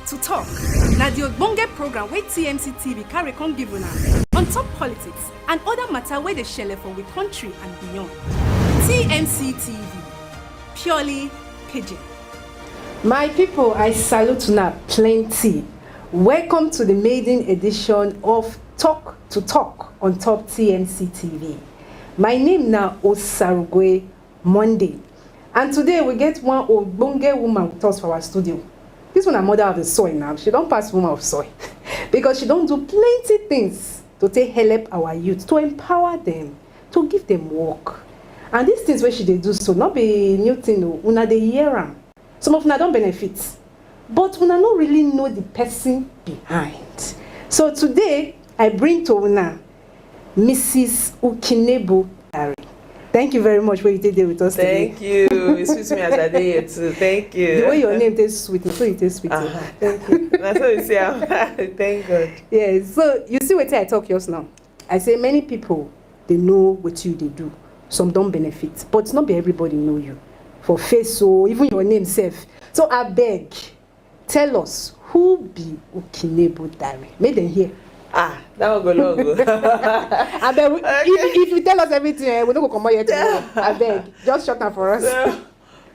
to talk. Now the ogbonge program where TMC TV carry come give una on top politics and other matter where they share for we country and beyond. TMC TV, purely pidgin. My people, I salute una plenty. Welcome to the maiden edition of Talk to Talk on top TMC TV. My name now Osarugwe Monday. And today we get one ogbonge woman with us for our studio. This one a mother of the soil now. She don't pass woman of soil. Because she don't do plenty things to take help our youth, to empower them, to give them work. And these things where she dey do so, not be new thing, no. Una dey hear am. Some of una don't benefit. But una not really know the person behind. So today, I bring to una Mrs. Ukinebo. Thank you very much for you today with us today. Thank you. It suits me as I did here too. Thank you. The way your name tastes sweet, so it tastes sweet. Thank you. That's what you say. Thank God. Yeah, so you see what I talk yours now. I say many people, they know what you they do. Some don't benefit, but not be everybody know you. For face, so even your name self. So I beg, tell us who be Ukinebo Dari. Make them hear. That will go long. I beg, if you tell us everything, we don't go come out yet. I beg, just shut up for us.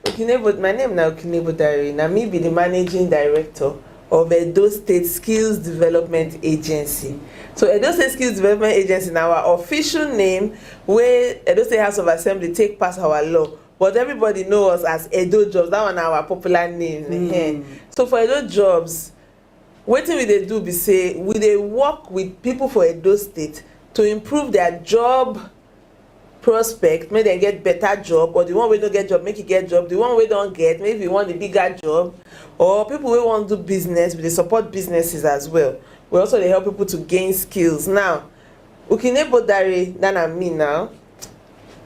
Ukinebo, my name now Ukinebo Dari. Now me be the managing director of Edo State Skills Development Agency. So Edo State Skills Development Agency now our official name where Edo State House of Assembly take pass our law. But everybody knows us as Edo Jobs. That one our popular name. So for Edo Jobs, what we they do be say we they work with people for Edo State to improve their job prospect, make them get better job, or the one we don't get job, make it get job. The one we don't get, maybe we want the bigger job, or people we want to do business, we they support businesses as well. We also they help people to gain skills. Now, Ukinebo Dari, that I'm me now.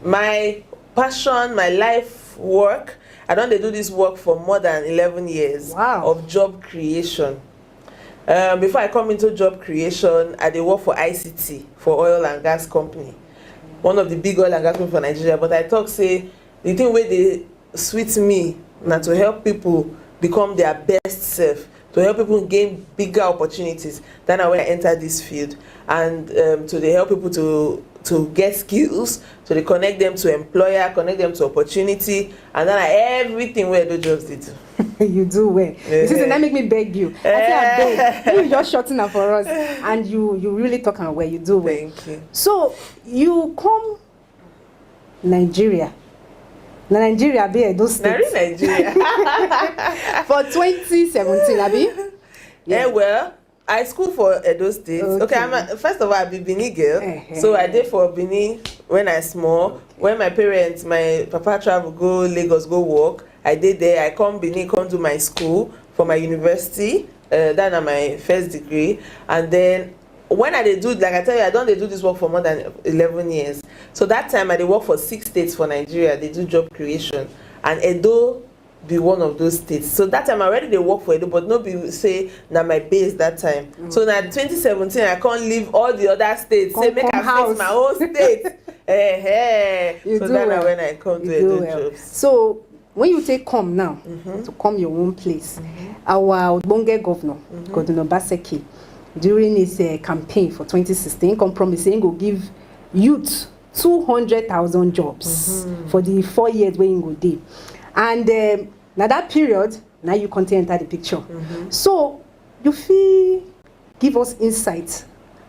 My passion, my life work, I don't do this work for more than 11 years of job creation. Before I come into job creation, I did work for ICT, for oil and gas company. One of the big oil and gas company for Nigeria. But I talk say, the thing where they sweet me, now to help people become their best self, to help people gain bigger opportunities. Then I when I enter this field. And to they help people to get skills, so they connect them to employer, connect them to opportunity, and then everything where the jobs did. You do well. You see, that make me beg you. I say I beg. You just shutting up for us, and you really talking well. You do well. Thank you. So you come Nigeria. Nigeria be Edo State. Nigeria. For 2017, Abi. Yeah, well. I school for Edo State. Okay, first of all, I be Benin girl. So I did for Benin when I small. When my parents, my papa travel go Lagos, go work. I did there. I come Benin, come to my school for my university. That's my first degree. And then when I did do, like I tell you, I don't do this work for more than 11 years. So that time I did work for 6 states for Nigeria. They do job creation. And Edo be one of those states. So that time I already they work for Edo, but nobody say na my base that time. So now 2017 I can't leave all the other states. Say make I face my own state. So that's when I come to Edo Jobs. So when you take come now to come your own place, our Ogbonge governor, Governor Baseki, during his campaign for 2016, come promising he go give youth 200,000 jobs for the 4 years when he go dey. And now that period, now you continue enter the picture. So you feel give us insight.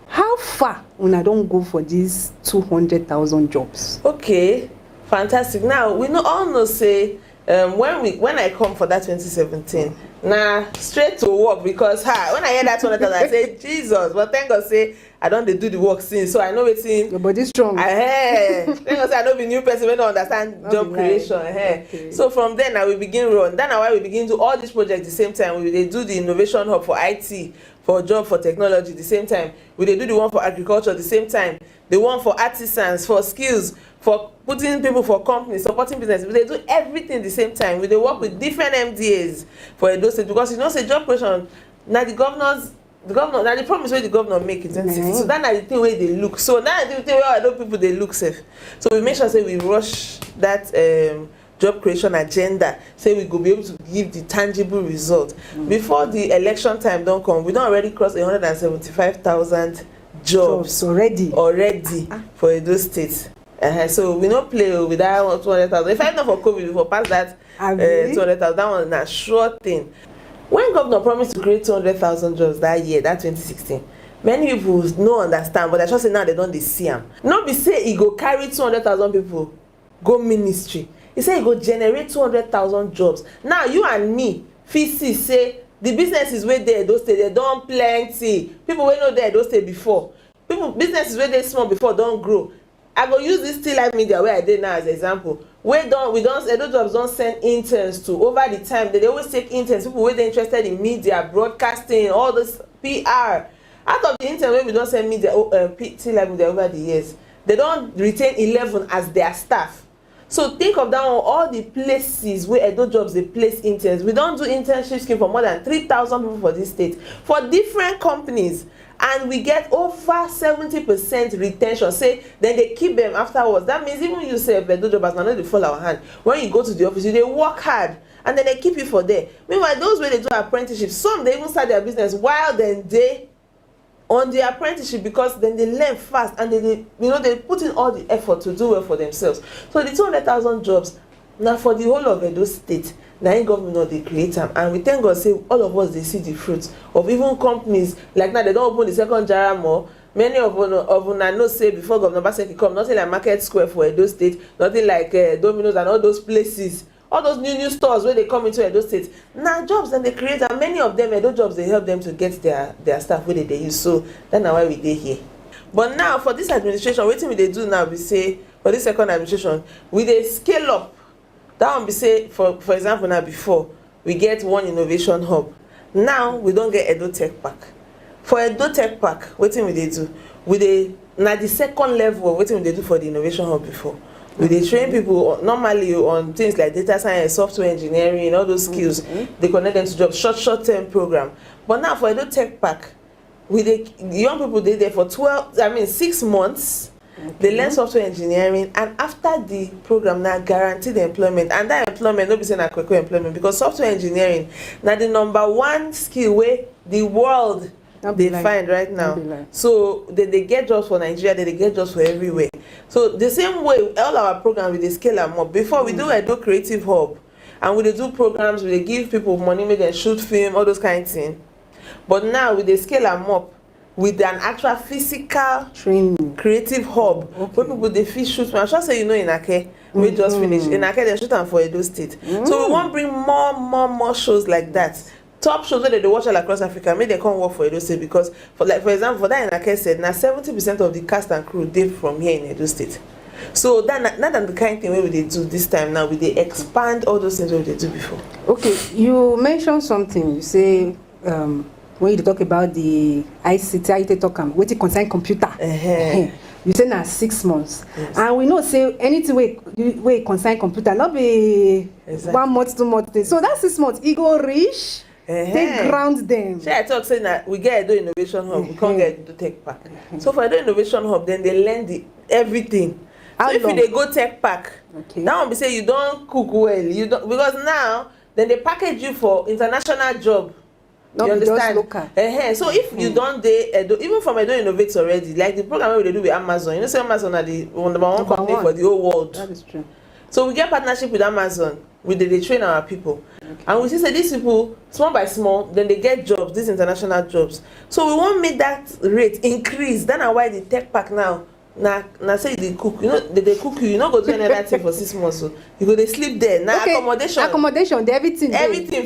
How far when I don't go for these 200,000 jobs? Okay, fantastic. Now we all know say when I come for that 2017, now straight to work because when I hear that 200,000, I say Jesus. But thank God say I don't do the work since, so I know it's in your body strong. Thank God say I know be new person when don't understand job creation. Okay. So from then I will begin run. Then why we begin do all these projects the same time. We do the innovation hub for IT, for job, for technology the same time. We do the one for agriculture the same time. The one for artisans, for skills, for putting people for companies, supporting business. They do everything the same time. We work with different MDAs for Edo State because you know say job creation. Now the governor now the promise where the governor make it 2016. So that's the thing where they look. So now the thing where Edo people they look safe. So we make sure say we rush that job creation agenda, say we go be able to give the tangible result. Before the election time don't come, we don't already cross 175,000 jobs already for Edo State. So we don't play with that 200,000. If I know for COVID, we will pass that 200,000. That one is a sure thing. When governor promised to create 200,000 jobs that year, that 2016, many people no understand, but I just say now they don't see them. Not be say he go carry 200,000 people go ministry. He say he go generate 200,000 jobs. Now you and me, Fisi say the businesses where they those stay, they don't plenty. People wey know there those stay before. People businesses where they small before don't grow. I go use this still life media where I did now as example. We don't Edo Jobs don't send interns to over the time. They always take interns, people where they interested in media, broadcasting, all this PR. Out of the intern where we don't send media still life media over the years, they don't retain 11 as their staff. So think of that on all the places where Edo Jobs they place interns. We don't do internship scheme for more than 3,000 people for this state for different companies, and we get over 70% retention. Say then they keep them afterwards. That means even you say Edo Jobs now they fall our hand. When you go to the office, they work hard and then they keep you for there. Meanwhile, those where they do apprenticeship, some they even start their business while then they on the apprenticeship, because then they learn fast and they they put in all the effort to do well for themselves. So the 200,000 jobs now for the whole of Edo State, now in government they create them, and we thank God say all of us they see the fruits of even companies like now they don't open the second Jara more. Many of una know say before Governor Baseki come, nothing like Market Square for Edo State, nothing like Domino's and all those places. All those new stores where they come into Edo State. Now jobs that they create, and many of them Edo Jobs they help them to get their staff where they use. So that's why we dey here. But now for this administration, what we they do now, we say for this second administration, we they scale up. That one we say for example now before we get one innovation hub. Now we don't get Edo Tech Park. For Edo Tech Park, what we they do? We they now the second level of what we they do for the innovation hub before. We they train people normally on things like data science, software engineering, all those skills. They connect them to jobs, short-term program. But now for Edo Tech Park, the young people they there for 6 months. They learn software engineering, and after the program now guaranteed employment. And that employment, not be saying a quick employment, because software engineering now the #1 skill where the world they find right now. So they get jobs for Nigeria, they get jobs for everywhere. So the same way all our programs we dey scale them up. Before we do Edo Creative Hub, and we dey do programs, we dey give people money, make them shoot film, all those kind of things. But now we dey scale them up with an actual physical training creative hub where people they fit shoot. I'm sure say in Ake we just finish in Ake they shoot them for Edo State. So we want bring more shows like that. Top shows where they watch all across Africa, make they come work for Edo State, because for example for that in Ake said now 70% of the cast and crew they from here in Edo State. So that not the kind of thing where we do this time now, we they expand all those things where they do before. Okay, you mentioned something. You say when you talk about the ICT, IT talk what it concern computer. You say now 6 months, yes. And we know say anything we concern computer, not be 1 month, 2 months. So that 6 months, it go reach. They ground them. I talk saying that we get Edo Innovation Hub, we can't get Edo Tech Park. So for Edo Innovation Hub, then they learn everything. So if they go Tech Park, now we say you don't cook well, you don't, because now then they package you for international job. You understand? So if you don't even from Edo Innovates already, like the program where they do with Amazon, you know, say Amazon are the #1 company for the whole world. That is true. So we get partnership with Amazon. They train our people, and we see say these people small by small, then they get jobs, these international jobs. So we want to make that rate increase. That's why the Tech Park now say they cook. You know they cook you. You not go do any other thing for 6 months. So you go they sleep there. Now accommodation, everything,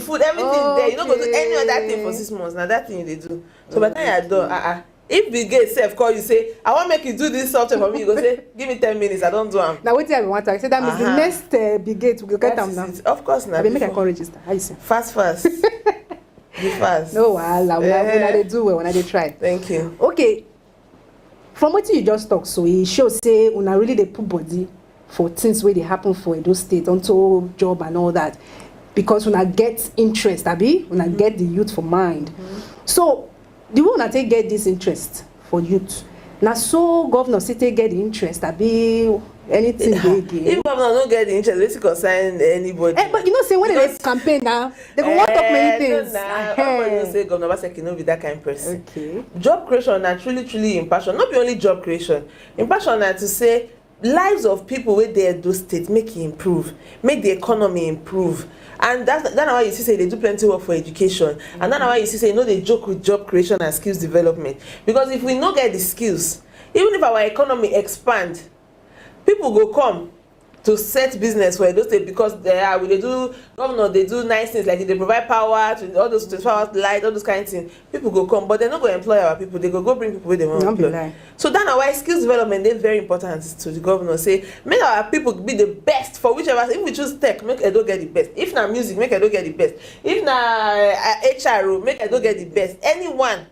food, everything there. You not go do any other thing for 6 months. Now that thing they do. So by the time you're done, if Bill Gates self call you say, I want to make you do this software for me, you go say, give me 10 minutes, I don't do them. Now wait till I want to. I say that means the next Bill Gates will get them now. Of course now. I make a call register. How you say? Fast. Be fast. No, when I do well, when I try. Thank you. Okay. From what you just talk, so it shows say una really they put body for things where they happen for Edo State, onto job and all that, because una get interest, una get the youth for mind. So the way una take get this interest for youth. Now so governor city get the interest, anything dey again. If governor no get the interest, wetin concern anybody. But you know say when they campaign now, they go want talk many things. Everybody know say Governor Obaseki no be that kind of person. Okay. Job creation na truly im passion. No be only job creation. Im passion na to say lives of people wey dey Edo State make e improve, make the economy improve. And that's why you see say they do plenty work for education. And that's why you see say you know they joke with job creation and skills development. Because if we no get the skills, even if our economy expand, people go come to set business for Edo State because they do governor, they do nice things like they provide power to all those 24 hours light, all those kind of things. People go come, but they're not going to employ our people. They go bring people where they want to employ. So that's why skills development is very important to the governor. Say make our people be the best for whichever. If we choose tech, make Edo get the best. If na music, make Edo get the best. If na HRO, make Edo get the best. Anyone.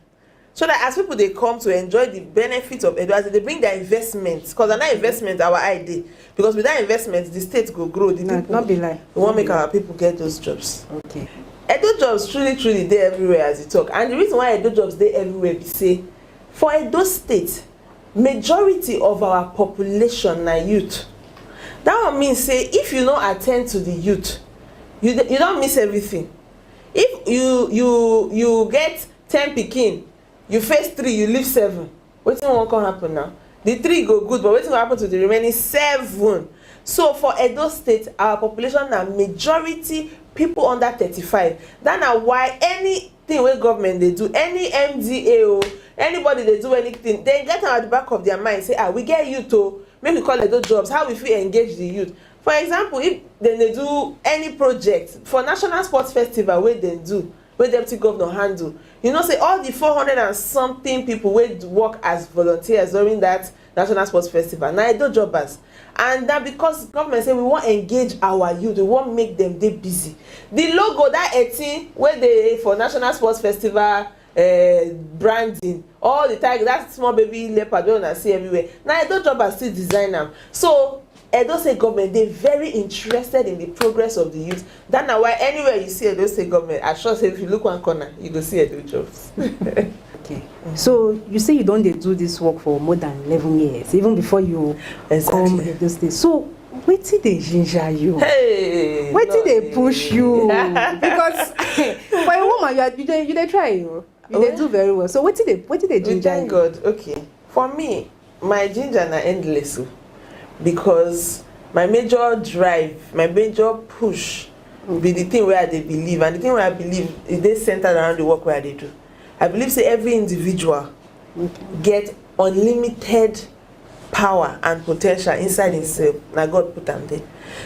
So that as people they come to enjoy the benefits of Edo, as they bring their investments, because that investment our idea. Because with that investment, the state will grow. The people not be like. We want to make our people get those jobs. Okay. Edo jobs truly there everywhere as you talk. And the reason why Edo jobs there everywhere be say, for Edo State, majority of our population na youth. That one means say if you don't attend to the youth, you don't miss everything. If you get 10 pikin, you face 3, you leave 7. Wetin wan come happen now? The 3 go good, but wetin will happen to the remaining 7? So for Edo State, our population na majority people under 35. That na why anything wey government they do, any MDA or anybody they do anything, they get am at the back of their mind say, we get youth o, make we call Edo jobs. How we fit engage the youth? For example, if they do any project for National Sports Festival wey they do, wey deputy governor handle, you know say all the 400 and something people wey work as volunteers during that National Sports Festival na Edo jobbers. And that because government say we want engage our youth, we want make them dey busy. The logo that 18 wey dey for National Sports Festival branding, all the time that small baby leopard wey una see everywhere, na Edo jobbers still design am. So Edo State government dey very interested in the progress of the youth. That na why anywhere you see Edo State government, I sure say if you look one corner, you go see Edo jobs. Okay. So you say you don't do this work for more than 11 years, even before you come Edo State. So wetin dey ginger you? Hey, wetin dey push you? Because for a woman, you dey try, you dey do very well. So wetin dey ginger you? Thank God. Okay. For me, my ginger na endless. Because my major drive, my major push be the thing where they believe, and the thing where I believe is they centered around the work where they do. I believe say every individual get unlimited power and potential inside himself. Now God put them there.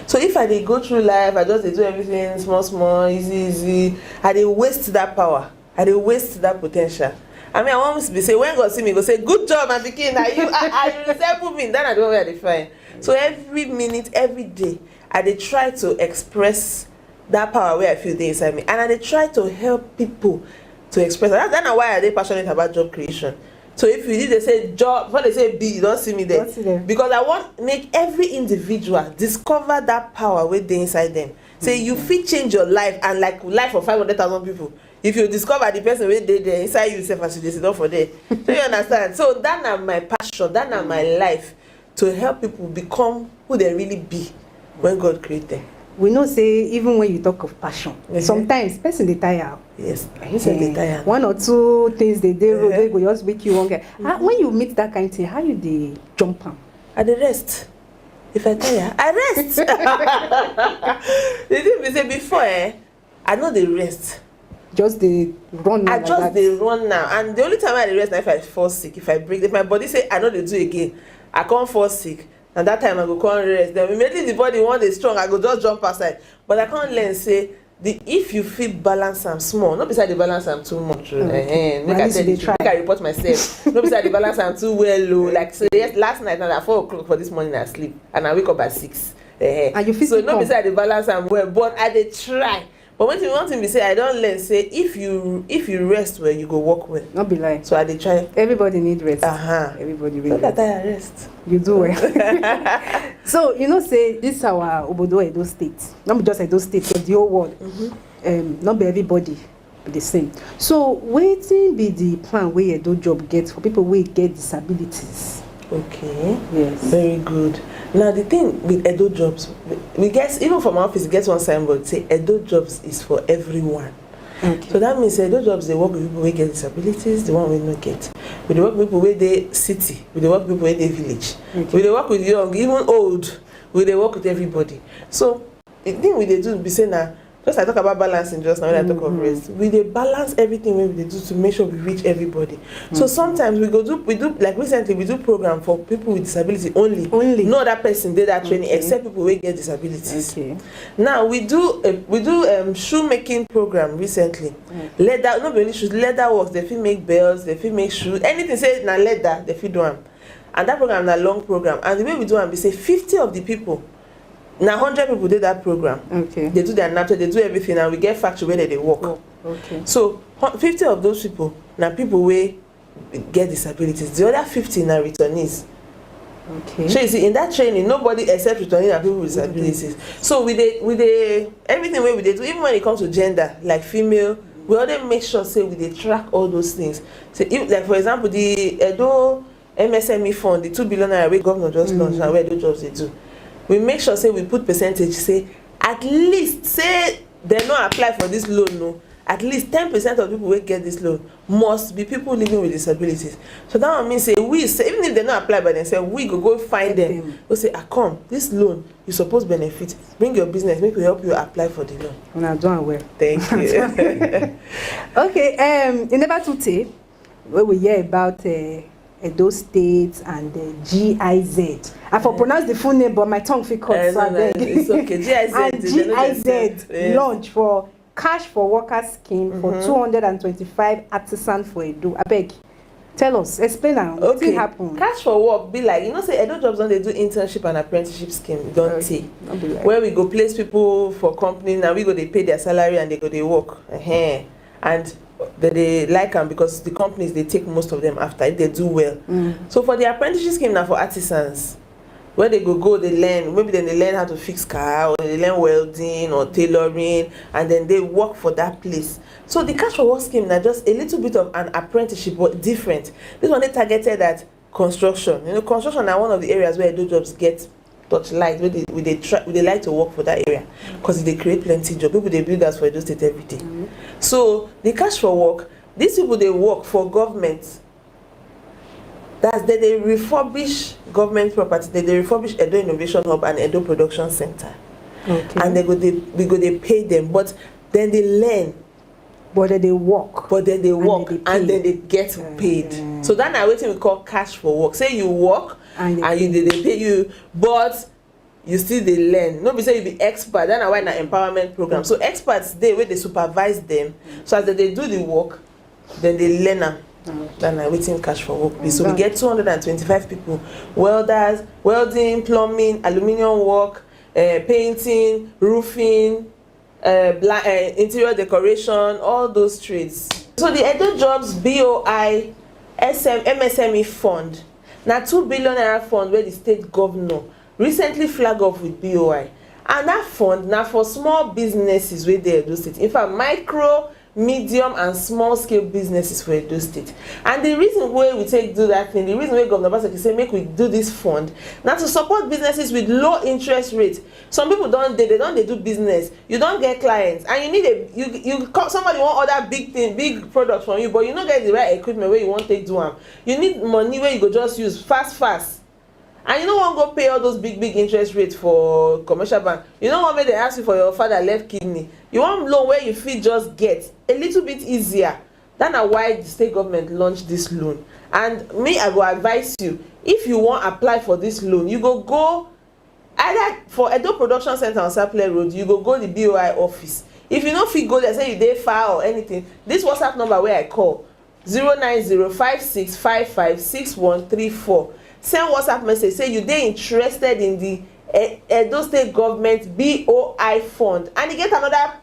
So if I dey go through life, I just dey do everything small, easy, I dey waste that power. I dey waste that potential. I mean, I want to be say when God see me, go say, "Good job, my pikin. Are you resemble me?" Then I don't know where they find. So every minute, every day, I dey try to express that power where I feel dey inside me, and I dey try to help people to express that. That's why I dey passionate about job creation. So if you did they say job, when they say B, you don't see me there. Because I want make every individual discover that power where dey inside them. Say you fit change your life and like life of 500,000 people. If you discover the person wey dey there inside you yourself as you dey sit down for there. So you understand? So that na my passion, that na my life, to help people become who they really be when God created them. We know say even when you talk of passion, sometimes person dey tire. Yes, they tire. One or two things they do, they go just make you wonder. When you meet that kind of thing, how you dey jump am? I dey rest. If I tire, I rest. The thing be say before I know dey rest. Just dey run now. I just dey run now, and the only time I dey rest na if I fall sick, if I break, if my body say I no dey do again, I can't fall sick. And that time I go come rest. Then immediately the body want dey strong, I go just jump aside. But I can't learn say if you feel balance am small, not beside the balance am too much. Make I tell you, make I report myself. Not beside the balance am too well. Like so yes, last night at 4 o'clock for this morning I sleep and I wake up at 6. And you feel so not beside the balance am well, but I dey try. But one thing we say, I don't learn say if you rest well, you go work well. Not be like. So I dey try. Everybody need rest. Everybody need rest. I rest. You do well. So you know say this our Obodo Edo State. Not be just Edo State, but the whole world. Not be everybody be the same. So wetin be the plan wey Edo job get for people wey get disabilities? Okay. Yes. Very good. Now the thing with Edo jobs, we get, even from our office, we get one signboard say Edo jobs is for everyone. Okay. So that means Edo jobs, they work with people who get disabilities, the one we not get. We dey work with people where they city, we dey work with people where they village. Okay. We dey work with young, even old. We dey work with everybody. So the thing we dey do be say now, just I talk about balancing just now when I talk of rest. We dey balance everything wey we dey do to make sure we reach everybody. So sometimes we do like recently we do program for people with disability only. No other person did that training except people wey get disabilities. Okay. Now we do shoemaking program recently. Leather, not only shoes, leather works. They fit make belts, they fit make shoes. Anything say na leather, they fit do am. And that program na long program. And the way we do am, we say 50 of the people. Now 100 people did that program. Okay. They do their napkin, they do everything, and we get factory where they work. Oh, okay. So 50 of those people now people wey get disabilities. The other 50 now returnees. Okay. So you see, in that training, nobody except returnees and people with disabilities. So we dey everything wey we dey do, even when it comes to gender, like female, we always make sure say we dey track all those things. So if, like for example, the Edo MSME fund, the 2 billion naira wey governor just launched, and where Edo jobs they do. We make sure say we put percentage, say at least say they no apply for this loan, no, at least 10% of people wey get this loan must be people living with disabilities. So that one means say we say even if they no apply by themselves, we go find them. We say, come, this loan you suppose benefit, bring your business, make we help you apply for the loan. Una do am well. Thank you. Okay, in never too tey wey we hear about Edo State and GIZ. I for pronounce the full name, but my tongue fit cut. So it's okay. GIZ and GIZ launch for cash for workers scheme for 225 artisans for Edo. Abeg, tell us, explain am. Okay. Wetin happen? Cash for work be like, you know, say Edo jobs don dey do internship and apprenticeship scheme, don't they? Like. Where we go place people for company, now we go they pay their salary and they go they work. And they like them because the companies they take most of them after if they do well. So for the apprenticeship scheme now for artisans, where they go they learn, maybe then they learn how to fix car, or they learn welding or tailoring, and then they work for that place. So the cash for work scheme now just a little bit of an apprenticeship but different. This one they targeted at construction. You know, construction are one of the areas where Edo jobs get touchlight, where they like to work for that area because they create plenty job. People they build us for Edo State every day. So the cash for work, these people they work for government. That's they refurbish government property. They refurbish Edo Innovation Hub and Edo Production Center. Okay. And they pay them, but then they learn. But then they work. And then they get paid. So that's what we call cash for work. Say you work and they pay you, but you still they learn. No be say you be expert. That's why na empowerment program. So experts they where they supervise them. So as they do the work, then they learn them. Then I waiting cash for work. So we get 225 people: welders, welding, plumbing, aluminium work, painting, roofing, interior decoration, all those trades. So the Edo Jobs BOI MSME fund, now 2 billion naira fund where the state governor recently flagged off with BOI, and that fund now for small businesses where they Edo State. In fact, micro, medium and small scale businesses for Edo State. And the reason why we do that thing, the reason why Governor Obaseki say make we do this fund, now to support businesses with low interest rates. Some people they do business, you don't get clients, and you need somebody want order big products from you, but you don't get the right equipment where you want to take do them. You need money where you go just use fast. And you don't want to go pay all those big interest rates for commercial bank. You don't want me to ask you for your father left kidney. You want loan where you feel just get a little bit easier. That's why the state government launched this loan. And me, I go advise you, if you want to apply for this loan, you go either for Edo Production Center on Sapele Road, you go the BOI office. If you don't feel go there, say you dey far or anything, this WhatsApp number where I call 09056556134. Send WhatsApp message say you dey interested in the Edo State Government BOI fund, and you get another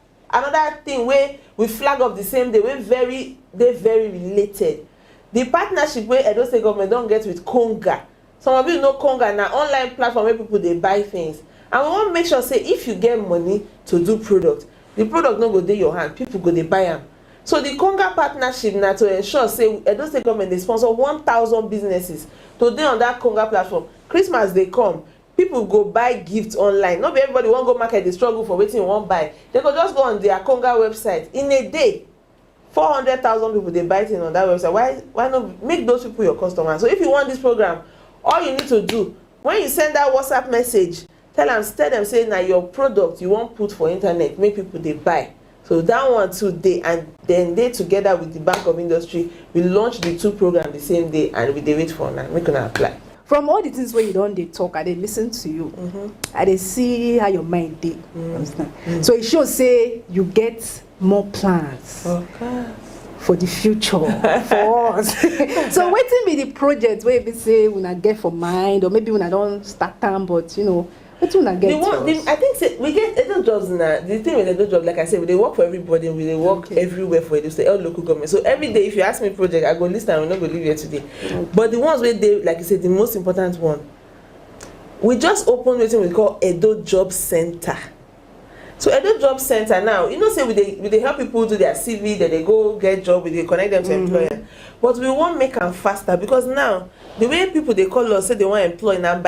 thing where we flag up the same day wey very related. The partnership where Edo State Government don't get with Konga. Some of you know Konga na online platform where people they buy things, and we want to make sure say if you get money to do product, the product no go dey your hand, people go they buy them. So the Konga partnership now to ensure say Edo State Government they sponsor 1,000 businesses to dey on that Konga platform. Christmas they come, people go buy gifts online. Not be everybody wan go market dey struggle for wetin you wan buy. They go just go on their Konga website. In a day, 400,000 people dey buy things on that website. Why not make those people your customers? So if you want this program, all you need to do, when you send that WhatsApp message, tell them say na your product you wan put for internet, make people dey buy. So that one too dey, and then they together with the Bank of Industry, we launch the two programs the same day, and we dey wait for una make una apply. From all the things where you don dey talk, I dey listen to you. I dey see how your mind dey. Understand? So it shows say you get more plans for the future for us. So wetin be the project wey be say una get for mind, or maybe una don start am, but you know, wetin una get? I think say we get Edo jobs now. The thing with Edo job, like I said, we dey work for everybody. We dey work everywhere for Edo State, all local government. So every day, if you ask me project, I go list and we no go leave here today. But the ones where they, like you said, the most important one, we just opened wetin we call Edo Job Center. So Edo Job Center now, you know, say we dey help people do their CV, that they go get job, we dey connect them to employer. But we want make them faster, because now the way people they call us say they want employ now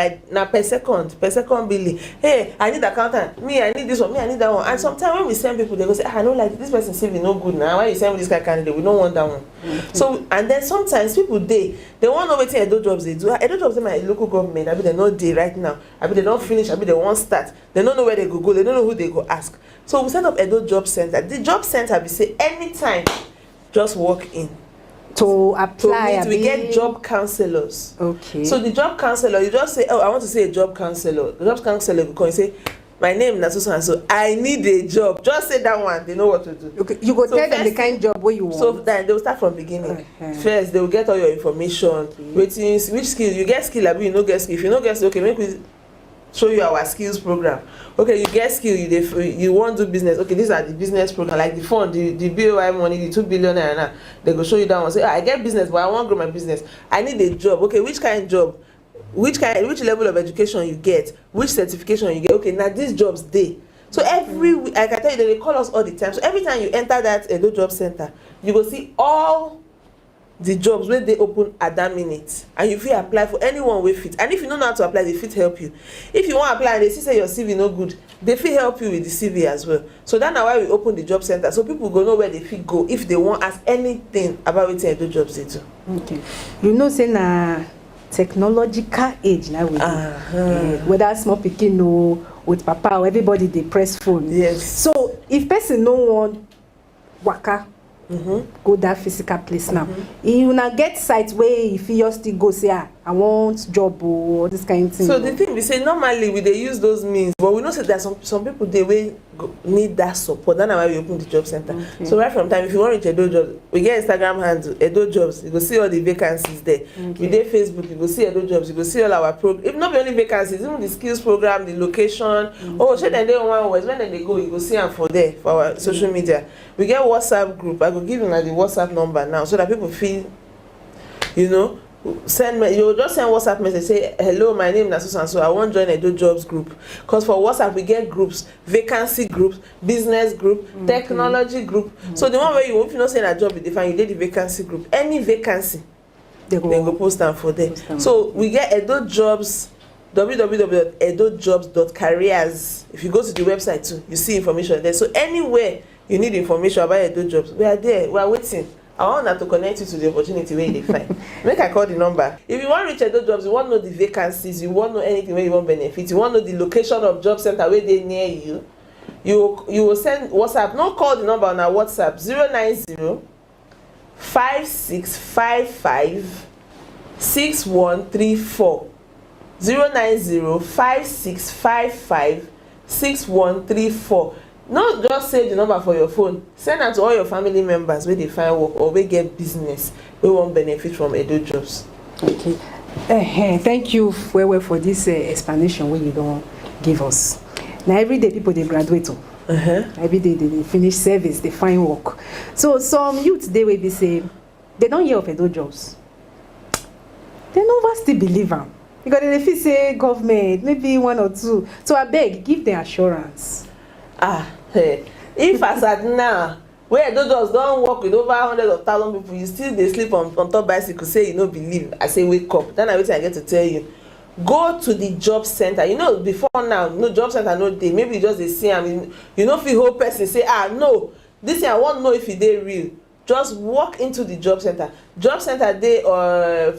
per second billing. Hey, I need accountant. Me, I need this one. Me, I need that one. And sometimes when we send people, they go say, I know, like this person CV no good now. Why you send me this kind of candidate? We don't want that one. So, and then sometimes people they want to know what Edo jobs they do. Edo jobs in my local government, I mean they not day right now. I mean they don't finish. I mean they won't start. They don't know where they go. They don't know who they go ask. So we set up Edo Job Center. The job center we say anytime, just walk in. To apply, we get job counselors. Okay. So the job counselor, you just say, oh, I want to see a job counselor. The job counselor will come and say, my name is so and so. I need a job. Just say that one. They know what to do. Okay. You go tell them the kind of job where you want. So then they will start from beginning. First, they will get all your information. Which skill you get skill, you no get skill. If you no get skill, okay, make we show you our skills program. Okay, you get skill, you want to do business. Okay, these are the business program, like the fund, the BOI money, the 2 billion naira. They go show you that one. Say, I get business, but I want to grow my business. I need a job. Okay, which kind of job? Which level of education you get? Which certification you get? Okay, now these jobs they. So every week, I can tell you that they call us all the time. So every time you enter that Edo Job Center, you will see all the jobs where they open at that minute, and you fit apply for anyone wey fit. And if you don't know how to apply, they fit help you. If you want to apply and they see say your CV no good, they fit help you with the CV as well. So that's why we open the job center, so people go know where they fit go if they want ask anything about wetin Edo jobs they do. Okay. You know, say na technological age now we whether small pikin o with papa or everybody they press phone. Yes. So if person no want waka, go that physical place now. You now get sites where if you just go say, I want job or this kind of thing. So the thing we say, normally we they use those means, but we know say that some people they will need that support. That's why we open the job center. Okay. So right from time, if you want to reach Edo jobs, we get Instagram handle Edo jobs. You go see all the vacancies there. Okay. We get Facebook. You go see Edo jobs. You go see all our program. If not only vacancies, even the skills program, the location. Oh, share them there one ways. When they go, you go see them for there for our social media. We get WhatsApp group. I go give you the WhatsApp number now so that people feel, you know. Send me, you just send WhatsApp message, say hello, my name is so and so, I want to join Edo jobs group. Because for WhatsApp we get groups, vacancy groups, business group, technology group. So the one where you, if you not saying a job you define, you did the vacancy group. Any vacancy they go post them for there. So we get Edo jobs, www.edojobs.careers. If you go to the website too, you see information there. So anywhere you need information about Edo jobs, we are there, we are waiting. I want that to connect you to the opportunity where they find. Make I call the number. If you want to reach Edo jobs, you want to know the vacancies, you want to know anything where you want benefit, you want to know the location of job center where they near you, you will send WhatsApp. No, call the number on our WhatsApp 090 5655 6134 090 5655 6134. Not just save the number for your phone, send it to all your family members where they find work or where get business we want benefit from Edo jobs. Okay. Thank you well for this explanation where you don't give us. Now every day people they graduate. Every day they finish service, they find work. So some youth they will be say they don't hear of Edo jobs. They never still believe them. Because they feel say government, maybe one or two. So I beg, give them assurance. If as at now where Edo jobs don't work with over hundreds of thousands of people, you still they sleep on top bicycle, say you no believe, I say wake up. Then I wait I get to tell you. go to the job center. You know, before now, no job center no dey, maybe you just dey see am, you no fit hold person say no, this thing I wan know if e dey real. Just walk into the job center. Job center dey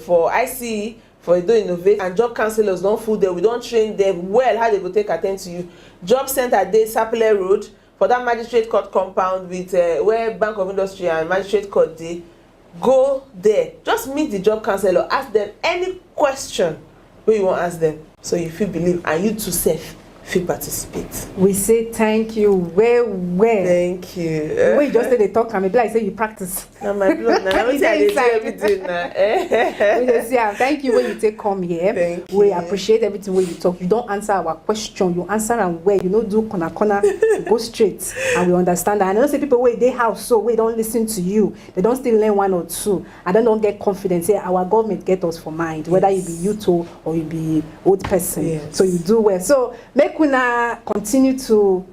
for ICE, for Edo Innovate, and job counselors don full there. We don train them well how they go take attend to you. Job center dey Sapele Road for that magistrate court compound with where Bank of Industry and magistrate court dey. Go there, just meet the job counselor, ask them any question wey you wan ask them, so you fit believe and you too sef fit participate. We say thank you well. Thank you. Wey you just say dey talk am, e be like say you practice. Na my blood na wetin I dey do everything na. We dey say thank you wey you take come here. Thank you. We appreciate everything wey you talk. You don answer our question, you answer am well, you no do corner, you go straight, and we understand that. And I know say people wey dey house so wey don lis ten to you, they don still learn one or two, and then don get confidence say our government get us for mind, whether you be youth or you be old person. Yes. So you do well. So make una continue to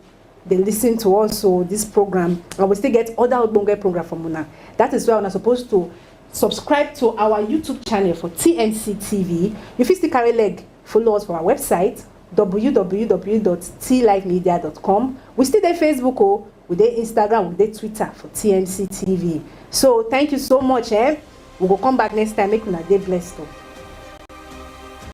dey listen to also this program, and we still get other ogbonge program from una. That is why una supposed to subscribe to our YouTube channel for TNC TV. You fit still carry leg follow us for our website www.tlifemedia.com. We still dey Facebook, we dey Instagram, we dey Twitter for TNC TV. So thank you so much. We will come back next time. Make una dey blessed.